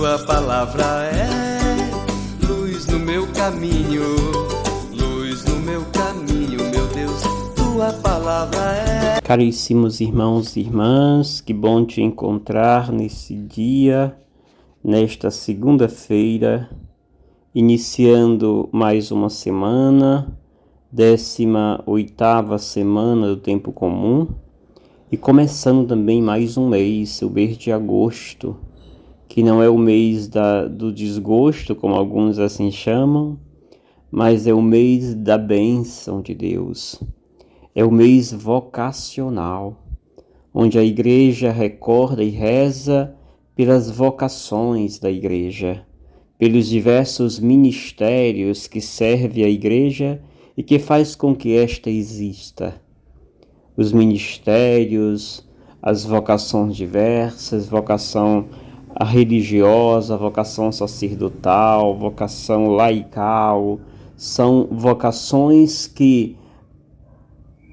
Tua palavra é luz no meu caminho, luz no meu caminho, meu Deus, tua palavra é. Caríssimos irmãos e irmãs, que bom te encontrar nesse dia, nesta segunda-feira, iniciando mais uma semana, 18ª semana do tempo comum, e começando também mais um mês, o mês de agosto, que não é o mês do desgosto, como alguns assim chamam, mas é o mês da bênção de Deus. É o mês vocacional, onde a igreja recorda e reza pelas vocações da igreja, pelos diversos ministérios que servem a igreja e que faz com que esta exista. Os ministérios, as vocações diversas, vocação religiosa, vocação sacerdotal, vocação laical, são vocações que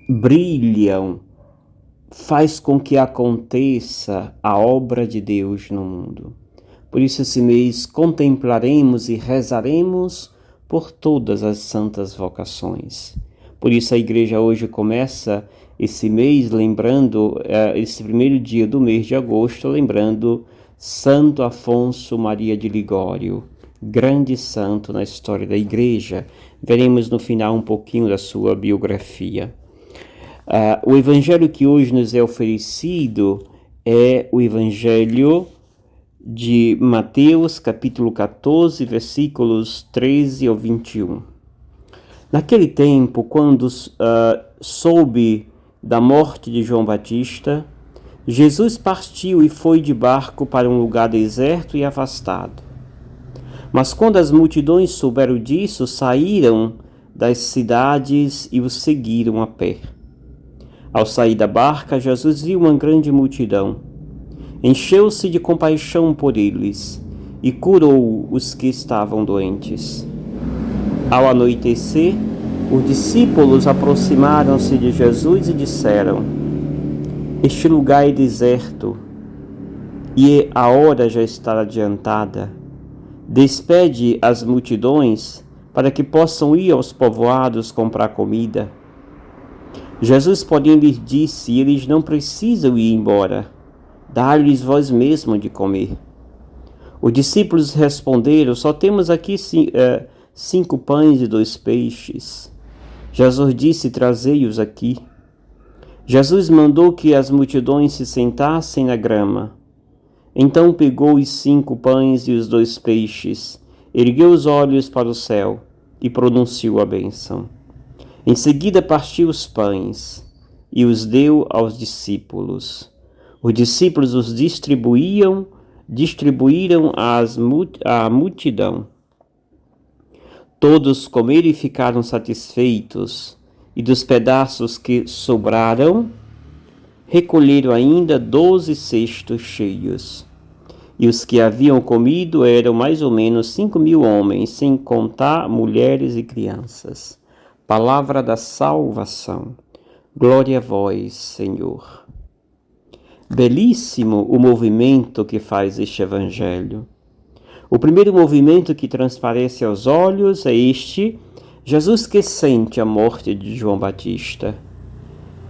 brilham, faz com que aconteça a obra de Deus no mundo. Por isso esse mês contemplaremos e rezaremos por todas as santas vocações. Por isso a igreja hoje começa esse mês lembrando, esse primeiro dia do mês de agosto, lembrando Santo Afonso Maria de Ligório, grande santo na história da igreja. Veremos no final um pouquinho da sua biografia. O evangelho que hoje nos é oferecido é o evangelho de Mateus, capítulo 14, versículos 13 ao 21. Naquele tempo, quando soube da morte de João Batista, Jesus partiu e foi de barco para um lugar deserto e afastado. Mas quando as multidões souberam disso, saíram das cidades e o seguiram a pé. Ao sair da barca, Jesus viu uma grande multidão. Encheu-se de compaixão por eles e curou os que estavam doentes. Ao anoitecer, os discípulos aproximaram-se de Jesus e disseram: Este lugar é deserto e a hora já está adiantada. Despede as multidões para que possam ir aos povoados comprar comida. Jesus, porém, lhes disse: Eles não precisam ir embora. Dá-lhes vós mesmo de comer. Os discípulos responderam: Só temos aqui 5 pães e 2 peixes. Jesus disse: Trazei-os aqui. Jesus mandou que as multidões se sentassem na grama. Então pegou os 5 pães e os 2 peixes, ergueu os olhos para o céu e pronunciou a bênção. Em seguida partiu os pães e os deu aos discípulos. Os discípulos os distribuíram à multidão. Todos comeram e ficaram satisfeitos, e dos pedaços que sobraram, recolheram ainda 12 cestos cheios. E os que haviam comido eram mais ou menos 5.000 homens, sem contar mulheres e crianças. Palavra da salvação. Glória a vós, Senhor. Belíssimo o movimento que faz este evangelho. O primeiro movimento que transparece aos olhos é este: Jesus que sente a morte de João Batista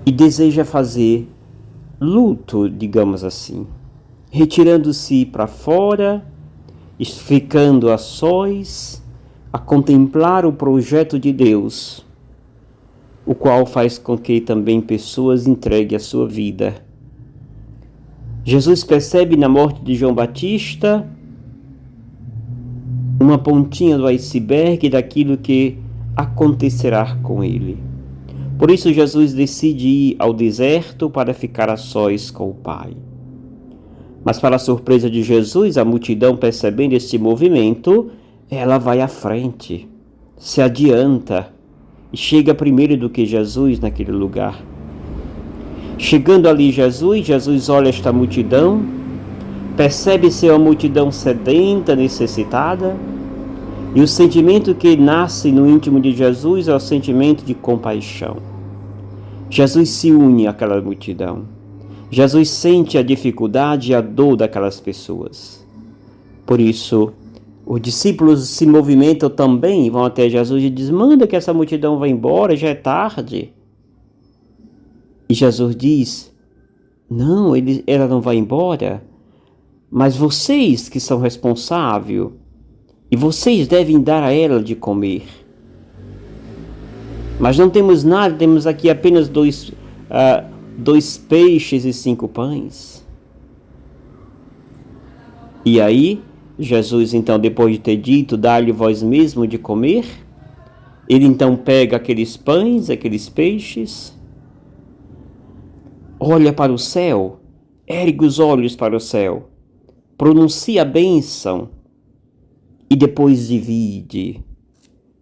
e deseja fazer luto, digamos assim, retirando-se para fora, ficando a sós, a contemplar o projeto de Deus, o qual faz com que também pessoas entreguem a sua vida. Jesus percebe na morte de João Batista uma pontinha do iceberg daquilo que acontecerá com ele. Por isso Jesus decide ir ao deserto para ficar a sós com o Pai. Mas para a surpresa de Jesus, a multidão, percebendo este movimento, ela vai à frente, se adianta e chega primeiro do que Jesus naquele lugar. Chegando ali Jesus olha esta multidão, percebe ser uma multidão sedenta, necessitada, e o sentimento que nasce no íntimo de Jesus é o sentimento de compaixão. Jesus se une àquela multidão. Jesus sente a dificuldade e a dor daquelas pessoas. Por isso, os discípulos se movimentam também, vão até Jesus e dizem: manda que essa multidão vá embora, já é tarde. E Jesus diz: não, ela não vai embora, mas vocês que são responsáveis, e vocês devem dar a ela de comer. Mas não temos nada, temos aqui apenas dois peixes e 5 pães. E aí, Jesus, então, depois de ter dito, dá-lhe vós mesmo de comer, ele então pega aqueles pães, aqueles peixes, olha para o céu, ergue os olhos para o céu, pronuncia a bênção e depois divide.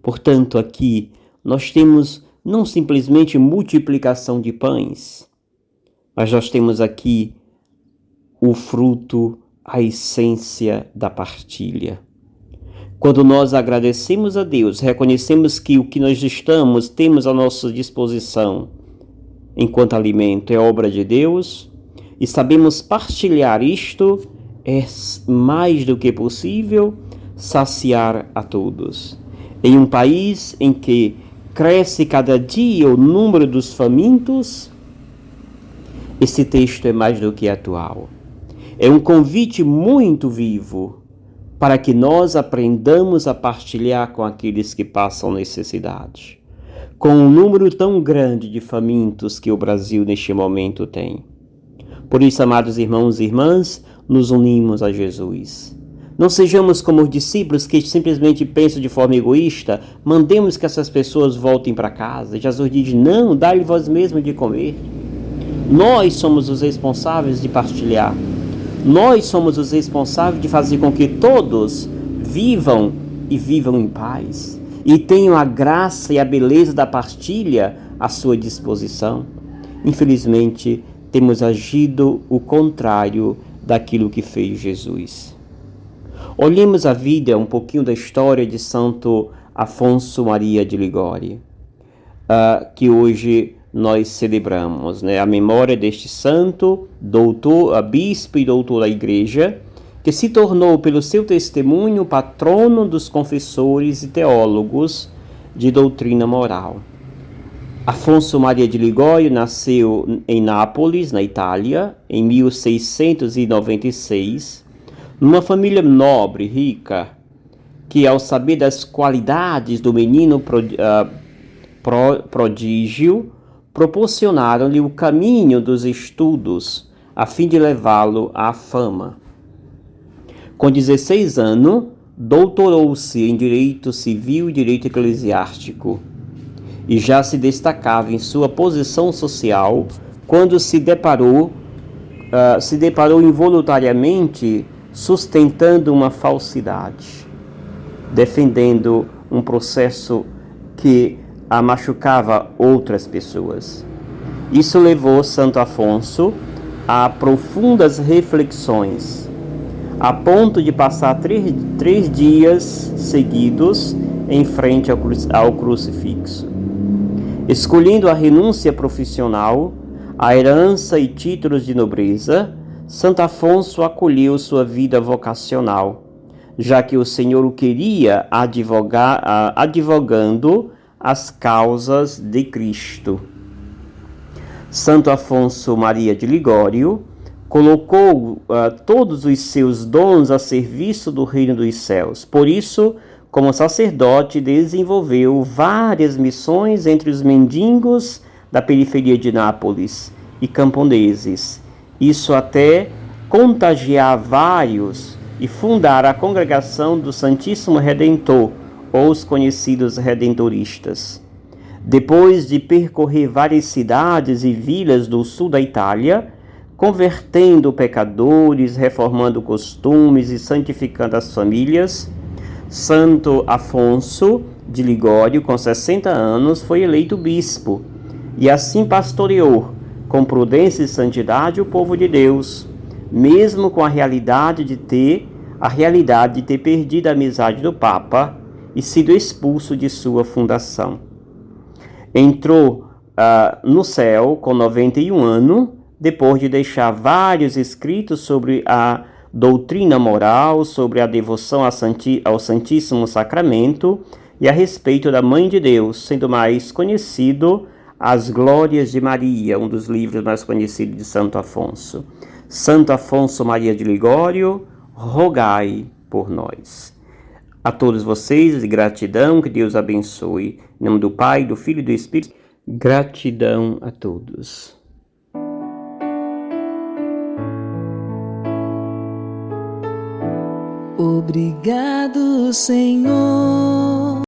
Portanto, aqui nós temos não simplesmente multiplicação de pães, mas nós temos aqui o fruto, a essência da partilha. Quando nós agradecemos a Deus, reconhecemos que o que nós temos à nossa disposição enquanto alimento é obra de Deus, e sabemos partilhar isto, é mais do que possível saciar a todos. Em um país em que cresce cada dia o número dos famintos, esse texto é mais do que atual. É um convite muito vivo para que nós aprendamos a partilhar com aqueles que passam necessidade, com um número tão grande de famintos que o Brasil neste momento tem. Por isso, amados irmãos e irmãs, nos unimos a Jesus. Não sejamos como os discípulos que simplesmente pensam de forma egoísta: mandemos que essas pessoas voltem para casa. Jesus diz: não, dá-lhe vós mesmo de comer. Nós somos os responsáveis de partilhar. Nós somos os responsáveis de fazer com que todos vivam e vivam em paz, e tenham a graça e a beleza da partilha à sua disposição. Infelizmente, temos agido o contrário daquilo que fez Jesus. Olhemos a vida, um pouquinho da história de Santo Afonso Maria de Ligório, que hoje nós celebramos, a memória deste santo, doutor, bispo e doutor da Igreja, que se tornou, pelo seu testemunho, patrono dos confessores e teólogos de doutrina moral. Afonso Maria de Ligório nasceu em Nápoles, na Itália, em 1696, numa família nobre, rica, que, ao saber das qualidades do menino prodígio, proporcionaram-lhe o caminho dos estudos, a fim de levá-lo à fama. Com 16 anos, doutorou-se em Direito Civil e Direito Eclesiástico, e já se destacava em sua posição social quando se deparou involuntariamente sustentando uma falsidade, defendendo um processo que a machucava outras pessoas. Isso levou Santo Afonso a profundas reflexões, a ponto de passar três dias seguidos em frente ao crucifixo. Escolhendo a renúncia profissional, a herança e títulos de nobreza, Santo Afonso acolheu sua vida vocacional, já que o Senhor o queria advogando as causas de Cristo. Santo Afonso Maria de Ligório colocou todos os seus dons a serviço do reino dos céus. Por isso, como sacerdote, desenvolveu várias missões entre os mendigos da periferia de Nápoles e camponeses. Isso até contagiar vários e fundar a Congregação do Santíssimo Redentor, ou os conhecidos redentoristas. Depois de percorrer várias cidades e vilas do sul da Itália, convertendo pecadores, reformando costumes e santificando as famílias, Santo Afonso de Ligório, com 60 anos, foi eleito bispo e assim pastoreou, com prudência e santidade, o povo de Deus, mesmo com a realidade de ter perdido a amizade do Papa e sido expulso de sua fundação. Entrou no céu com 91 anos, depois de deixar vários escritos sobre a doutrina moral sobre a devoção ao Santíssimo Sacramento e a respeito da Mãe de Deus, sendo mais conhecido As Glórias de Maria, um dos livros mais conhecidos de Santo Afonso. Santo Afonso Maria de Ligório, rogai por nós. A todos vocês, gratidão, que Deus abençoe. Em nome do Pai, do Filho e do Espírito. Gratidão a todos. Obrigado, Senhor,